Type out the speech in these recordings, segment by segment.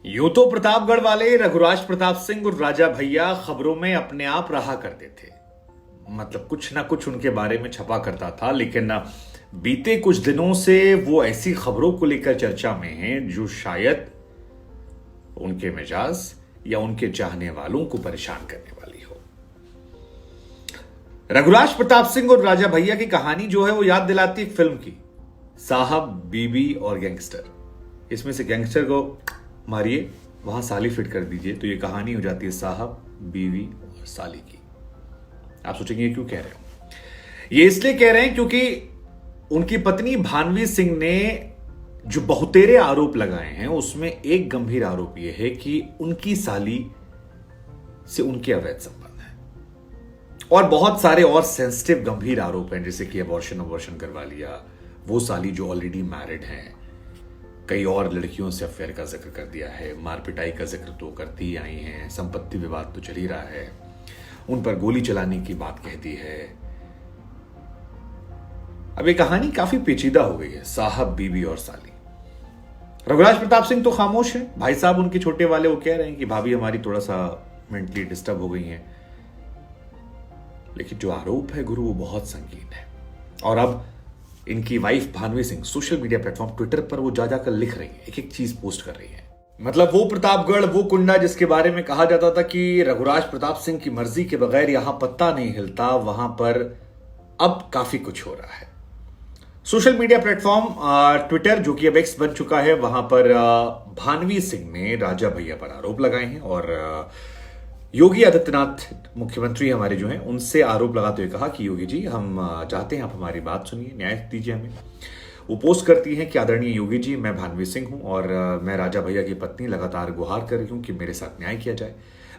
यूं तो प्रतापगढ़ वाले रघुराज प्रताप सिंह और राजा भैया खबरों में अपने आप रहा करते थे। मतलब कुछ ना कुछ उनके बारे में छपा करता था, लेकिन बीते कुछ दिनों से वो ऐसी खबरों को लेकर चर्चा में हैं जो शायद उनके मिजाज या उनके चाहने वालों को परेशान करने वाली हो। रघुराज प्रताप सिंह और राजा भैया की कहानी जो है वो याद दिलाती है फिल्म की, साहब, बीबी और गैंगस्टर। इसमें से गैंगस्टर को मारिए, वहां साली फिट कर दीजिए, तो ये कहानी हो जाती है साहब, बीवी और साली की। आप सोचेंगे ये क्यों कह रहे हो? ये इसलिए कह रहे हैं क्योंकि उनकी पत्नी भानवी सिंह ने जो बहुतेरे आरोप लगाए हैं उसमें एक गंभीर आरोप यह है कि उनकी साली से उनके अवैध संबंध है, और बहुत सारे और सेंसिटिव गंभीर आरोप हैं, जैसे कि अबॉर्शन करवा लिया, वो साली जो ऑलरेडी मैरिड हैं, कई और लड़कियों से अफेयर का जिक्र कर दिया है, मारपिटाई का जिक्र तो करती ही आई हैं, संपत्ति विवाद तो चल ही रहा है, उन पर गोली चलाने की बात कहती है। अब ये कहानी काफी पेचीदा हो गई है, साहब, बीबी और साली। रघुराज प्रताप सिंह तो खामोश है, भाई साहब उनके छोटे वाले वो कह रहे हैं कि भाभी हमारी थोड़ा सा मेंटली डिस्टर्ब हो गई हैं, लेकिन जो आरोप है गुरु वो बहुत संगीन है। और अब इनकी wife Bhanvi Singh social media platform Twitter पर वो जा जाकर लिख रही है, एक एक चीज पोस्ट कर रही है। मतलब वो प्रतापगढ़, वो कुंडा जिसके बारे में कहा जाता था कि रघुराज प्रताप सिंह की मर्जी के बगैर यहां पत्ता नहीं हिलता, वहां पर अब काफी कुछ हो रहा है। सोशल मीडिया प्लेटफॉर्म ट्विटर, जो कि अब एक्स बन चुका है, वहां पर भानवी सिंह ने राजा भैया पर आरोप लगाए हैं और योगी आदित्यनाथ मुख्यमंत्री हमारे जो हैं उनसे आरोप लगाते हुए कहा कि योगी जी, हम चाहते हैं आप हमारी बात सुनिए, न्याय दीजिए हमें। वो पोस्ट करती हैं कि आदरणीय योगी जी, मैं भानवी सिंह हूं और मैं राजा भैया की पत्नी लगातार गुहार कर रही हूं कि मेरे साथ न्याय किया जाए।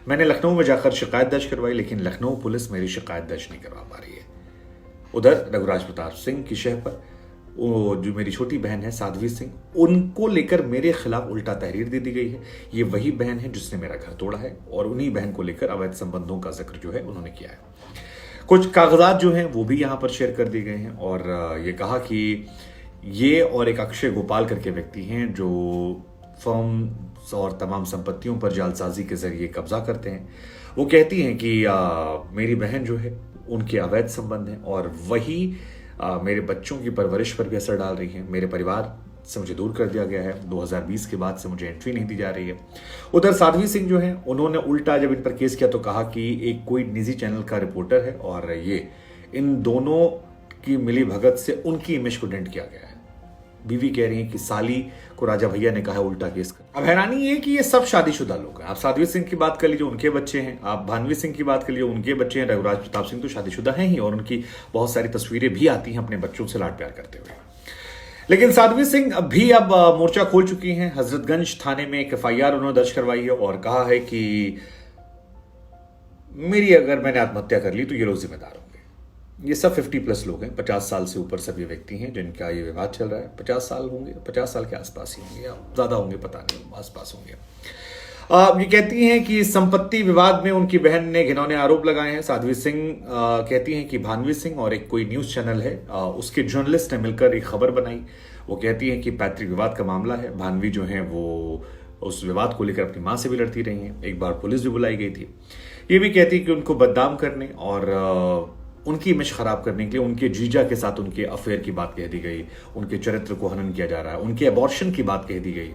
मैंने लखनऊ में जाकर शिकायत दर्ज करवाई, लेकिन लखनऊ पुलिस मेरी शिकायत दर्ज नहीं करवा पा रही है। उधर रघुराज प्रताप सिंह की शह पर वो जो मेरी छोटी बहन है साध्वी सिंह, उनको लेकर मेरे खिलाफ उल्टा तहरीर दे दी गई है। ये वही बहन है जिसने मेरा घर तोड़ा है, और उन्हीं बहन को लेकर अवैध संबंधों का जिक्र जो है उन्होंने किया है। कुछ कागजात जो हैं वो भी यहां पर शेयर कर दिए गए हैं, और ये कहा कि ये और एक अक्षय गोपाल करके व्यक्ति हैं जो फर्म और तमाम संपत्तियों पर जालसाजी के जरिए कब्जा करते हैं। वो कहती हैं कि मेरी बहन जो है उनके अवैध संबंध हैं, और वही मेरे बच्चों की परवरिश पर भी असर डाल रही है। मेरे परिवार से मुझे दूर कर दिया गया है, 2020 के बाद से मुझे एंट्री नहीं दी जा रही है। उधर साध्वी सिंह जो है उन्होंने उल्टा जब इन पर केस किया तो कहा कि एक कोई निजी चैनल का रिपोर्टर है और ये इन दोनों की मिली भगत से उनकी इमेज को डेंट किया गया है। बीवी कह रही है कि साली को राजा भैया ने कहा है उल्टा केस कर। अब हैरानी ये कि ये सब शादीशुदा लोग हैं। आप साध्वी सिंह की बात कर लीजिए, उनके बच्चे हैं, आप भानवी सिंह की बात कर लीजिए, उनके बच्चे हैं, रघुराज प्रताप सिंह तो शादीशुदा हैं ही, और उनकी बहुत सारी तस्वीरें भी आती हैं अपने बच्चों से लाड प्यार करते हुए। लेकिन साध्वी सिंह भी अब मोर्चा खोल चुकी हैं। हजरतगंज थाने में एक FIR उन्होंने दर्ज करवाई है और कहा है कि मेरी अगर मैंने आत्महत्या कर ली तो ये लोग जिम्मेदार होंगे। ये सब 50+ लोग हैं, 50 साल से ऊपर सब ये व्यक्ति हैं जिनका ये विवाद चल रहा है। 50 साल होंगे, 50 साल के आसपास ही होंगे या ज्यादा होंगे, पता नहीं, आसपास होंगे। ये कहती हैं कि संपत्ति विवाद में उनकी बहन ने घिनौने आरोप लगाए हैं। साध्वी सिंह कहती हैं कि भानवी सिंह और एक कोई न्यूज चैनल है उसके जर्नलिस्ट ने मिलकर एक खबर बनाई। वो कहती हैं कि पैतृक विवाद का मामला है। भानवी जो है वो उस विवाद को लेकर अपनी मां से भी लड़ती रही हैं, एक बार पुलिस भी बुलाई गई थी। ये भी कहती है कि उनको बदनाम करने और उनकी इमेज खराब करने के लिए उनके जीजा के साथ उनके अफेयर की बात कह दी गई, उनके चरित्र को हनन किया जा रहा है, उनके अबॉर्शन की बात कह दी गई।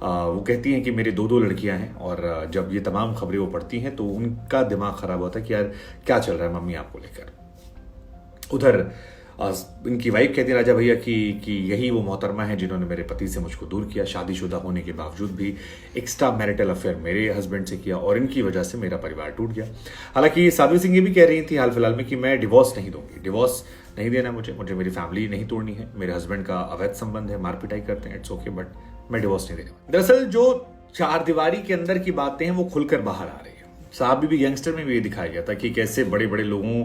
वो कहती हैं कि मेरे 2 लड़कियां हैं, और जब ये तमाम खबरें वो पढ़ती हैं तो उनका दिमाग खराब होता है कि यार क्या चल रहा है मम्मी आपको लेकर। उधर इनकी वाइफ कहती है राजा भैया कि यही वो मोहतरमा है जिन्होंने मेरे पति से मुझको दूर किया, शादीशुदा होने के बावजूद भी एक्स्ट्रा मैरिटल अफेयर मेरे हस्बैंड से किया, और इनकी वजह से मेरा परिवार टूट गया। हालांकि साध्वी सिंह ये भी कह रही थी हाल फिलहाल में कि मैं डिवोर्स नहीं दूंगी, डिवोर्स नहीं देना मुझे मेरी फैमिली नहीं तोड़नी है, मेरे हस्बैंड का अवैध संबंध है, मारपिटाई करते हैं, इट्स ओके, बट मैं डिवोर्स नहीं देने वाली। दरअसल जो 4 दीवारी के अंदर की बातें हैं वो खुलकर बाहर आ रही है। साहब भी गैंगस्टर में भी ये दिखाया गया था कि कैसे बड़े बड़े लोगों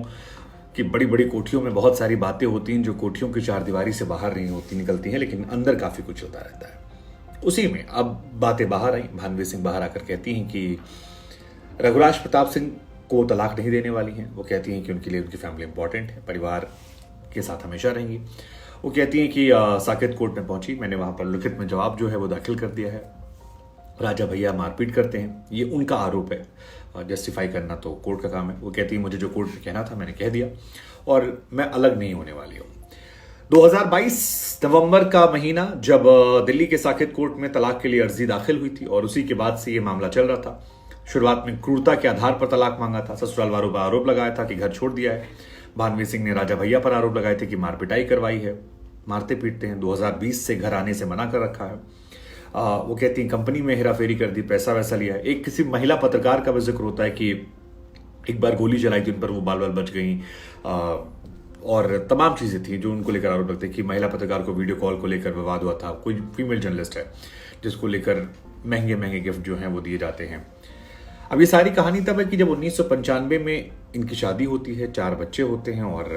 कि बड़ी बड़ी कोठियों में बहुत सारी बातें होती हैं जो कोठियों की 4 दीवारी से बाहर नहीं होती, निकलती हैं, लेकिन अंदर काफी कुछ होता रहता है। उसी में अब बातें बाहर आई। भानवी सिंह बाहर आकर कहती हैं कि रघुराज प्रताप सिंह को तलाक नहीं देने वाली हैं। वो कहती हैं कि उनके लिए उनकी फैमिली इंपॉर्टेंट है, परिवार के साथ हमेशा रहेंगी। वो कहती हैं कि साकेत कोर्ट में पहुंची, मैंने वहां पर लिखित में जवाब जो है वो दाखिल कर दिया है। राजा भैया मारपीट करते हैं, ये उनका आरोप है। जस्टिफाई करना तो कोर्ट का काम है। वो कहती है मुझे जो कोर्ट में कहना था मैंने कह दिया और मैं अलग नहीं होने वाली हूं। 2022 नवंबर का महीना जब दिल्ली के साकेत कोर्ट में तलाक के लिए अर्जी दाखिल हुई थी और उसी के बाद से ये मामला चल रहा था। शुरुआत में क्रूरता के आधार पर तलाक मांगा था, ससुराल वालों पर आरोप लगाया था कि घर छोड़ दिया है। भानवीर सिंह ने राजा भैया पर आरोप लगाए थे कि मार पिटाई करवाई है, मारते पीटते हैं। 2020 से घर आने से मना कर रखा है। वो कहती हैं कंपनी में हेराफेरी कर दी, पैसा वैसा लिया है। एक किसी महिला पत्रकार का भी जिक्र होता है कि एक बार गोली चलाई थी उन पर, वो बाल बाल बच गई और तमाम चीजें थी जो उनको लेकर आरोप लगते कि महिला पत्रकार को वीडियो कॉल को लेकर विवाद हुआ था। कोई फीमेल जर्नलिस्ट है जिसको लेकर महंगे महंगे गिफ्ट जो हैं वो दिए जाते हैं। अब ये सारी कहानी तब है कि जब 1995 में इनकी शादी होती है, 4 बच्चे होते हैं और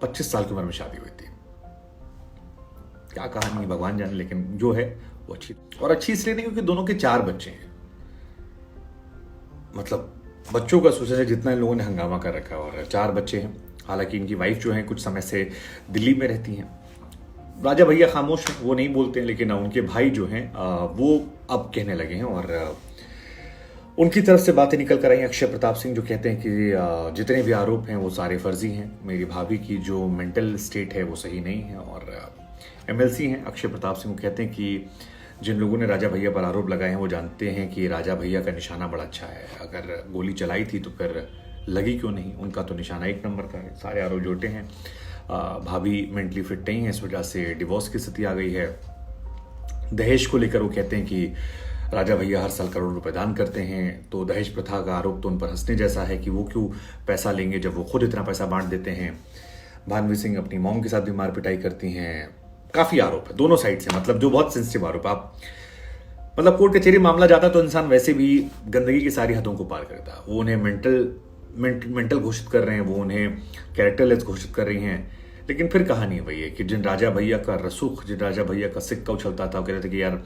25 साल की उम्र में शादी हुई थी। क्या कहानी भगवान जाने, लेकिन जो है वो अच्छी। और अच्छी इसलिए नहीं क्योंकि दोनों के 4 बच्चे हैं। मतलब बच्चों का सोचा है जितना इन लोगों ने हंगामा कर रखा है, और 4 बच्चे हैं। हालांकि इनकी वाइफ जो है कुछ समय से दिल्ली में रहती हैं। राजा भैया खामोश हैं, वो नहीं बोलते हैं, लेकिन उनके भाई जो हैं वो अब कहने लगे हैं और उनकी तरफ से बातें निकल कर आई। अक्षय प्रताप सिंह जो कहते हैं कि जितने भी आरोप हैं वो सारे फर्जी हैं, मेरी भाभी की जो मेंटल स्टेट है वो सही नहीं है। और एमएलसी हैं अक्षय प्रताप सिंह, वो कहते हैं कि जिन लोगों ने राजा भैया पर आरोप लगाए हैं वो जानते हैं कि राजा भैया का निशाना बड़ा अच्छा है। अगर गोली चलाई थी तो फिर लगी क्यों नहीं, उनका तो निशाना 1 नंबर का है। सारे आरोप जोटे हैं। भाभी मेंटली फिट नहीं है, इस वजह से डिवोर्स की स्थिति आ गई है। दहेज को लेकर वो कहते हैं कि राजा भैया हर साल करोड़ रुपए दान करते हैं, तो दहेज प्रथा का आरोप तो उन पर हंसने जैसा है कि वो क्यों पैसा लेंगे जब वो खुद इतना पैसा बांट देते हैं। भानवीर सिंह अपनी मॉम के साथ भी मार पिटाई करती हैं। काफी आरोप है दोनों साइड से, मतलब जो बहुत सेंसिटिव आरोप। आप मतलब कोर्ट कचहरी मामला जाता तो इंसान वैसे भी गंदगी की सारी हदों को पार करता। वो उन्हें मेंटल घोषित कर रहे हैं, वो उन्हें कैरेक्टरलेस घोषित कर रही हैं। लेकिन फिर कहानी वही है कि जिन राजा भैया का रसूख, जिन राजा भैया का सिक्का उछलता था, वो कहते थे कि यार,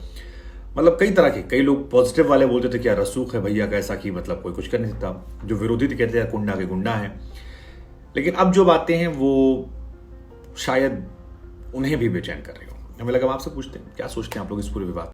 मतलब कई तरह के, कई लोग पॉजिटिव वाले बोलते थे कि यार रसूख है भैया का ऐसा कि मतलब कोई कुछ कर नहीं सकता। जो विरोधी थे कहते थे कुंडा के गुंडा है। लेकिन अब जो बातें हैं वो शायद उन्हें भी बेचैन कर रही हो। हमें लगा हम आपसे पूछते हैं क्या सोचते हैं आप लोग इस पूरे विवाद।